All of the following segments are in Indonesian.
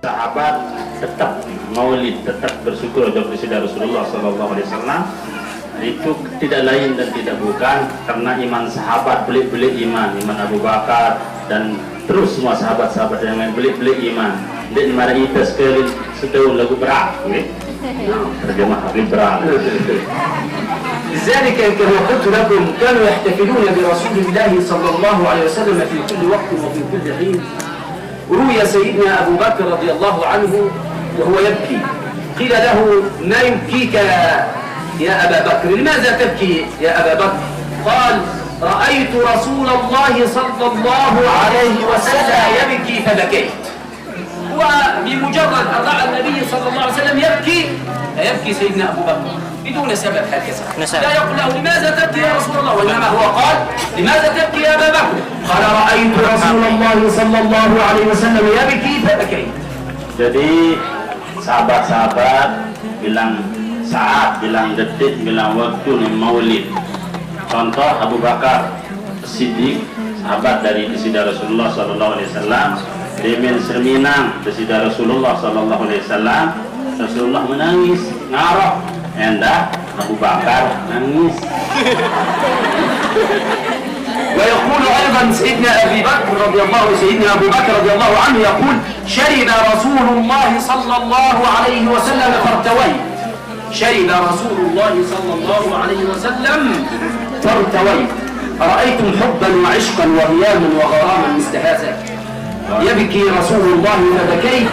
Sahabat tetap maulid, tetap bersyukur kepada Rasulullah SAW. Itu tidak lain dan tidak bukan karena iman sahabat, belik-belik iman Abu Bakar dan terus semua sahabat-sahabat yang lain belik-belik iman. Dan mari kita sekali setahun lagu berat, terjemah liberal. لذلك كما قلت لكم كانوا يحتفلون برسول الله صلى الله عليه وسلم في كل وقت وفي كل حين. روي سيدنا أبو بكر رضي الله عنه وهو يبكي، قيل له ما يبكيك يا أبا بكر؟ لماذا تبكي يا أبا بكر؟ قال رأيت رسول الله صلى الله عليه وسلم يبكي فبكيت. وبمجرد أن رأى النبي صلى الله عليه وسلم يبكي فيبكي سيدنا أبو بكر بدون سبب هكذا، لا يقول له لماذا تبكي يا رسول الله، وإنما هو قال لماذا تبكي يا أبا بكر؟ قال رأيت رسول الله صلى الله عليه وسلم يبكي فبكيت. Jadi sahabat-sahabat bilang saat, bilang detik, bilang waktu nih maulid. Contoh Abu Bakar Siddiq, sahabat dari Desida Rasulullah SAW. Dia serminang Desida Rasulullah SAW. Rasulullah menangis, ngarok. Endah Abu Bakar nangis. ويقول أيضا سيدنا أبو بكر رضي الله عنه يقول شرب رسول الله صلى الله عليه وسلم فارتويت. شرب رسول الله صلى الله عليه وسلم فارتويت. أرأيتم حبا وعشقا وهياما وغراما مثل هذا؟ يبكي رسول الله فبكيت.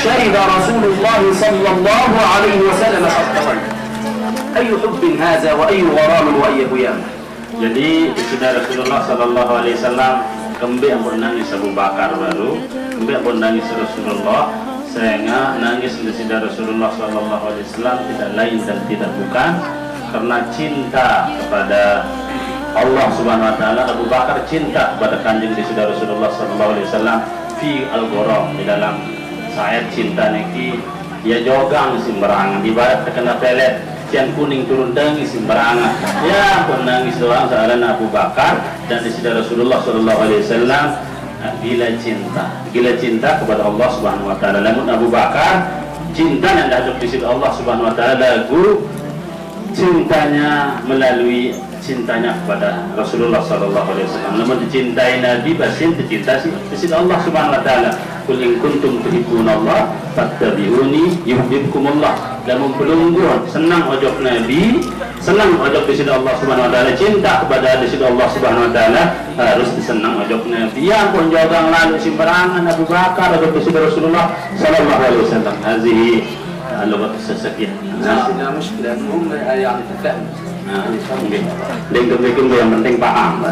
شرب رسول الله صلى الله عليه وسلم فارتويت. أي حب هذا وأي غرام وأي هيام. Jadi Desida Rasulullah SAW kembali ampun nangis Abu Bakar baru, kembali ampun nangis Rasulullah, sehingga nangis Desida Rasulullah SAW tidak lain dan tidak bukan karena cinta kepada Allah Subhanahu Wa Taala. Abu Bakar cinta kepada kanjeng Desida Rasulullah SAW fi al-gharam, di dalam sayat cinta niki dia jogang sembarangan, ibarat terkena pelet yang kuning turun nangis sembarangan, ya pun nangis doang soalan Abu Bakar dan Desida Rasulullah SAW gila cinta kepada Allah Subhanahu Wa Taala. Namun Abu Bakar cinta yang dihadap di sisi Allah Subhanahu Wa Taala, lagu cintanya melalui cintanya kepada Rasulullah SAW. Namun dicintai Nabi pasti dicinta di sisi Allah Subhanahu Wa Taala. Qul in kuntum tuhibbunallah fattabi'uni yuhibbukumullah. Dan mempelungguan senang ojok Nabi, senang ojok di sisi Allah Subhanahu Wa Taala, cinta kepada di sisi Allah Subhanahu Wa Taala, harus disenang ojok Nabi. Yang pun jogang lalu simperangan Abu Bakar ojok di sisi Rasulullah sallallahu alaihi wasallam. Hazihi lughat as-sakiyah. Nah, mushkilah هم يعني تفهم. Dengkum-dengkum yang penting paham.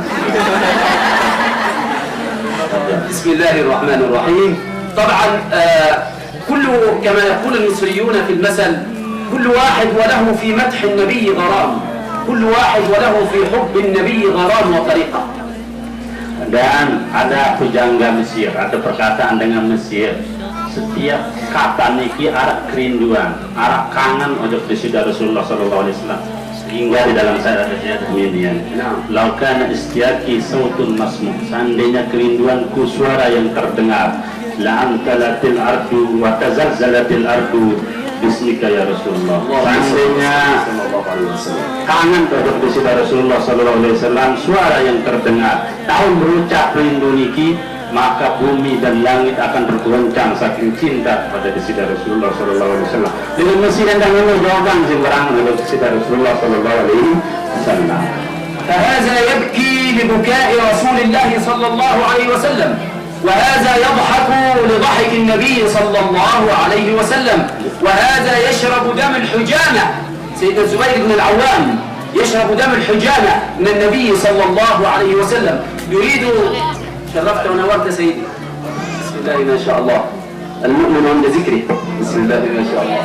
بسم الله الرحمن الرحيم. طبعا كل كما يقول المصريون في المثل كل واحد وله في مدح النبي غرام، كل واحد وله في حب النبي غرام وطريقة. Dan ada pujangga Mesir, ada perkataan dengan Mesir, setiap kata niki arah kerinduan, arah kangen ojok Desida Rasulullah SAW. Hingga di dalam saya ada demikian. Laukana istiaki sautun masmu, seandainya kerinduanku suara yang terdengar, la antalatil ardu wa tazalzalatil ardu bismika ya Rasulullah. Seandainya kangen terhadap Desida Rasulullah SAW, suara yang terdengar, tahun berucap rindu niki, maka bumi dan langit akan bergoncang saking cinta kepada Desida Rasulullah SAW. Dengan mesin dan tangan jogang sembarangan oleh Desida Rasulullah SAW. فهذا يبكي لبكاء رسول الله صلى الله عليه وسلم، وهذا يضحك لضحك النبي صلى الله عليه وسلم، وهذا يشرب دم الحجامة. سيدنا الزبير بن العوام يشرب دم الحجامة من النبي صلى الله عليه وسلم، يريد. شرفت ونورت سيدي. بسم الله ما شاء الله، المؤمن عند ذكره. بسم الله ما شاء الله.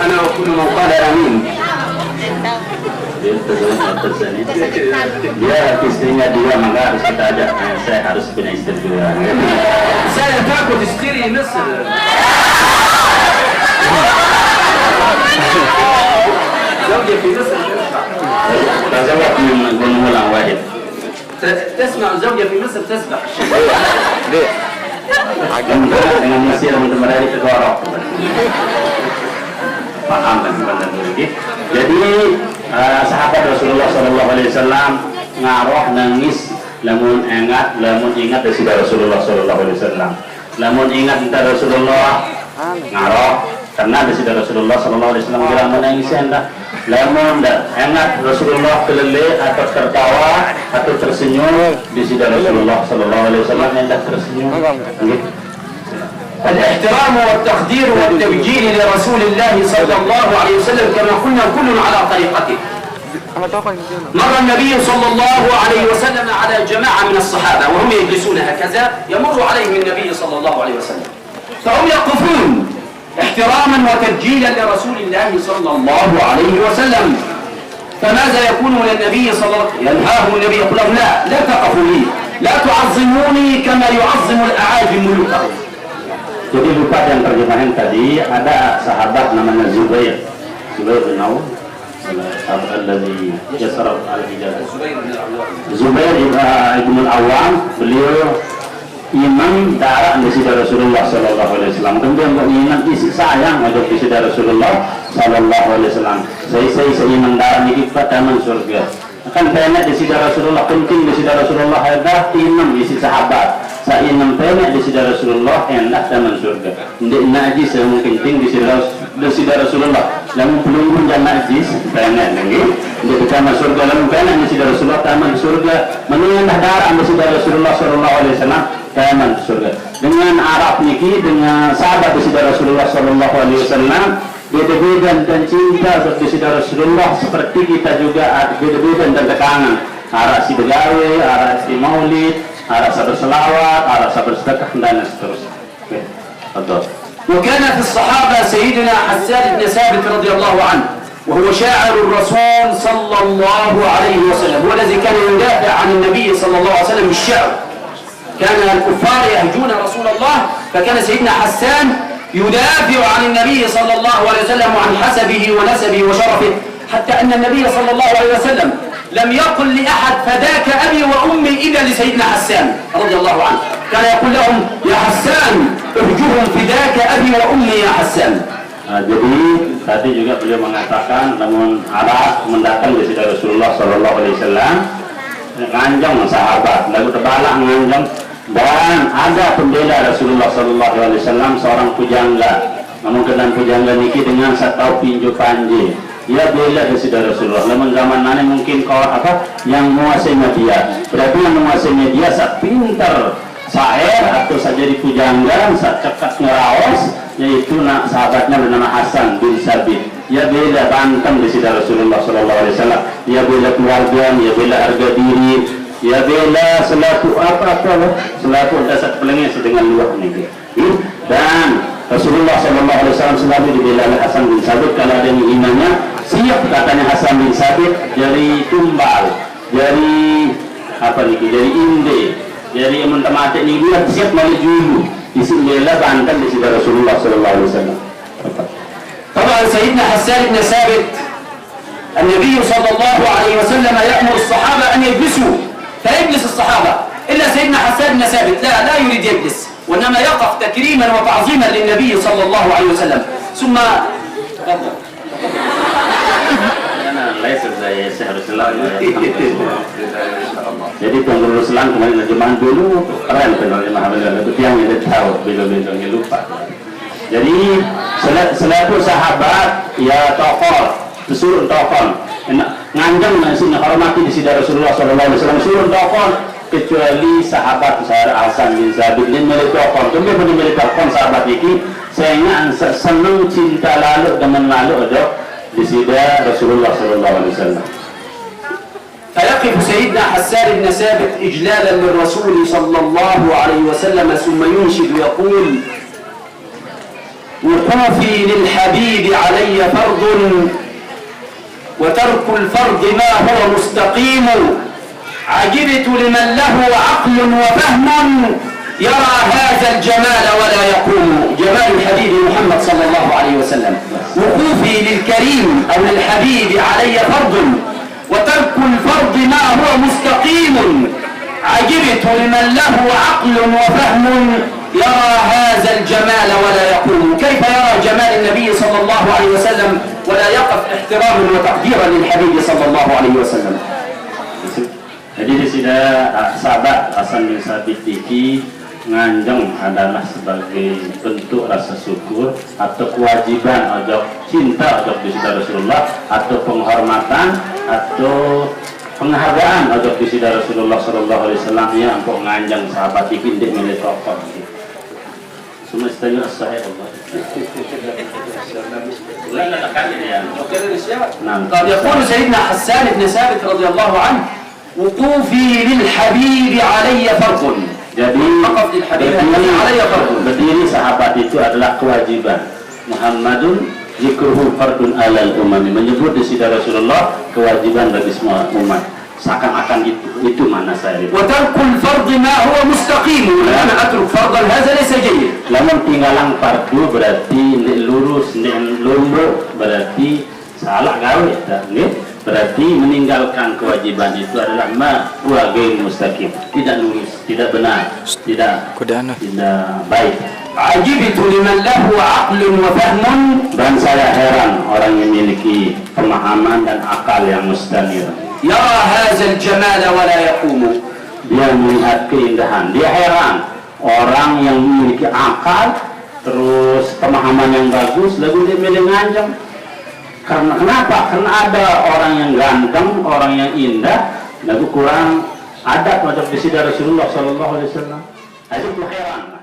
أنا وكل من قال آمين. Dia istrinya dia, maka harus kita ajak. Saya harus punya istri juga. Saya takut istri Mesir. زوجي في مصر. تزوج من غلام واحد. تسمع الزوجة في مصر تسبح. Dengan Mesir untuk meraih tegorok. Paham kan sebenarnya. Jadi sahabat Rasulullah SAW ngaroh nangis lamun ingat dari Rasulullah SAW. Lamun ingat dari Rasulullah ngaroh karena dari Rasulullah SAW bilang menangis anda. Lamun ingat Rasulullah kelele atau tertawa atau tersenyum di Rasulullah SAW anda tersenyum. الاحترام والتقدير والتبجيل لرسول الله صلى الله عليه وسلم كما قلنا كل على طريقته. مر النبي صلى الله عليه وسلم على جماعة من الصحابة وهم يجلسون هكذا يمر عليهم النبي صلى الله عليه وسلم فهم يقفون احتراما وتبجيلا لرسول الله صلى الله عليه وسلم. فماذا يكون للنبي صلى الله عليه وسلم؟ ينهاهم النبي يقول لهم لا تقفوا لي لا تعظموني كما يعظم الأعاجم ملوكهم. Jadi lupa yang terjemahan tadi, ada sahabat namanya Zubair bin Awam, sahabat alladzi yasara al-hijaz. Zubair ibn al-Awam, beliau imam darah di sisi Rasulullah sallallahu alaihi wasallam. Kemudian mengingat isi sayang ada di sisi Rasulullah sallallahu alaihi wasallam. Saya imam darah ini pada surga. Akan banyak di sisi Rasulullah, penting di sisi Rasulullah ada imam di sisi sahabat. Saya imam banyak di sisi Rasulullah enak dalam surga. Tidak najis yang penting di sisi Rasulullah. Lalu belum pun jangan najis banyak lagi. Untuk taman surga lalu banyak di sisi Rasulullah taman surga. Mengenai darah di sisi Rasulullah sallallahu alaihi wasallam taman surga. Dengan Arab niki dengan sahabat di sisi Rasulullah sallallahu alaihi wasallam beda-beda dan cinta di sisi Rasulullah seperti kita juga beda-beda dan tekanan. Arah si begawe, arah si maulid, arah sabar selawat, arah sabar sedekah dan seterusnya. Oke, betul. وكان في الصحابة سيدنا حسان بن ثابت رضي الله عنه وهو شاعر الرسول صلى الله عليه وسلم هو الذي كان يدافع عن النبي صلى الله عليه وسلم بالشعر. كان الكفار يهجون رسول الله فكان سيدنا حسان يدافع عن النبي صلى الله عليه وسلم وعن حسبه ونسبه وشرفه حتى أن النبي صلى الله عليه وسلم لم يقل لأحد فداك أبي وأمي إلا لسيدنا حسان رضي الله عنه. كان يقول لهم يا حسان اهجهم فداك أبي وأمي يا حسان. Jadi tadi juga beliau mengatakan namun arah mendatang di sisi Rasulullah sallallahu alaihi wasallam nganjang sahabat lalu tebalak nganjang dan ada pembela Rasulullah sallallahu alaihi wasallam seorang pujangga. Namun dengan pujangga niki dengan satu pinju panji. Ia bela di sisi Rasulullah. Namun zaman mana mungkin kau yang menguasai media. Berarti yang menguasai media sak pintar syair atau saja di pujangga sak cekat ngeraos yaitu sahabatnya bernama Hasan bin Sabit. Ia bela banteng di sisi Rasulullah sallallahu alaihi wasallam. Ia bela keluarga, ia bela harga diri. Ya bela selaku selaku dasar pelengis dengan luah negeri. Dan Rasulullah sallallahu alaihi wasallam selalu dibela oleh Hasan bin Sabit kalau ada yang imannya siap katanya Hasan bin Sabit dari tumbal, dari dari inde, dari mentemate ini dia siap melaju di sini bela banten di sisi Rasulullah sallallahu alaihi wasallam. طبعا سيدنا حسان بن ثابت النبي صلى الله عليه وسلم يأمر الصحابة أن يجلسوا فيجلس الصحابة إلا سيدنا حسان بن ثابت لا يريد يجلس وإنما يقف تكريما وتعظيما للنبي صلى الله عليه وسلم ثم jadi pengurus Islam kemarin zaman dulu keren penerjemahan itu yang tidak tahu beliau-beliaunya lupa. Jadi selaku sahabat ya tokoh suruh tokoh nganjang nasi hormati di sisi Rasulullah sallallahu alaihi wasallam suruh tokoh kecuali sahabat saya Hasan bin Sabit dan milik tokoh kemudian milik tokoh sahabat ini saya senang cinta lalu dengan lalu ada di sisi Rasulullah sallallahu alaihi wasallam. فيقف سيدنا حسان بن ثابت إجلالا للرسول صلى الله عليه وسلم ثم ينشد يقول وقوفي للحبيب علي فرض وترك الفرض ما هو مستقيم عجبت لمن له عقل وفهم يرى هذا الجمال ولا يقوم جمال الحبيب محمد صلى الله عليه وسلم وقوفي للكريم أو للحبيب علي فرض وترك الفرض ما هو مستقيم عجبت لمن له عقل وفهم يرى هذا الجمال ولا يقوم. كيف يرى جمال النبي صلى الله عليه وسلم ولا يقف احتراما وتقديرا للحبيب صلى الله عليه وسلم. Jadi di sini sahabat Hasan bin Sabit iki nganjeng adalah sebagai bentuk rasa syukur atau kewajiban ojok cinta ojok di sida Rasulullah atau penghormatan atau penghargaan ojok di sida Rasulullah sallallahu alaihi wasallam ya untuk nganjeng sahabat iki ndik milih tokoh. Semestinya sahih Allah. قد يقول سيدنا حسان بن ثابت رضي الله عنه وقوفي للحبيب علي فرض. Jadi berdiri sahabat itu adalah kewajiban. Muhammadun zikruhu fardun alal umami, menyebut di sida Rasulullah kewajiban bagi semua umat. Seakan-akan itu mana saya. Wa tarkul fard ma huwa mustaqim. Ana atruk fardan hadza laysa jayyid. Lamun tinggalan fardu berarti lurus, lurus berarti salah gawe ta nggih. Berarti meninggalkan kewajiban itu adalah ma huwa ghairu mustaqim, tidak lurus, tidak benar, tidak baik. Ajibtu liman lahu aqlun wa fahmun. Dan saya heran orang yang memiliki pemahaman dan akal yang mustanir. Yara hadzal jamal wa la yaqumu. Dia melihat keindahan, dia heran orang yang memiliki akal terus pemahaman yang bagus lalu dia milih nganjeng. Karena kenapa? Karena ada orang yang ganteng, orang yang indah, lalu kurang adab macam di sida Rasulullah sallallahu alaihi wasallam. Itu heran.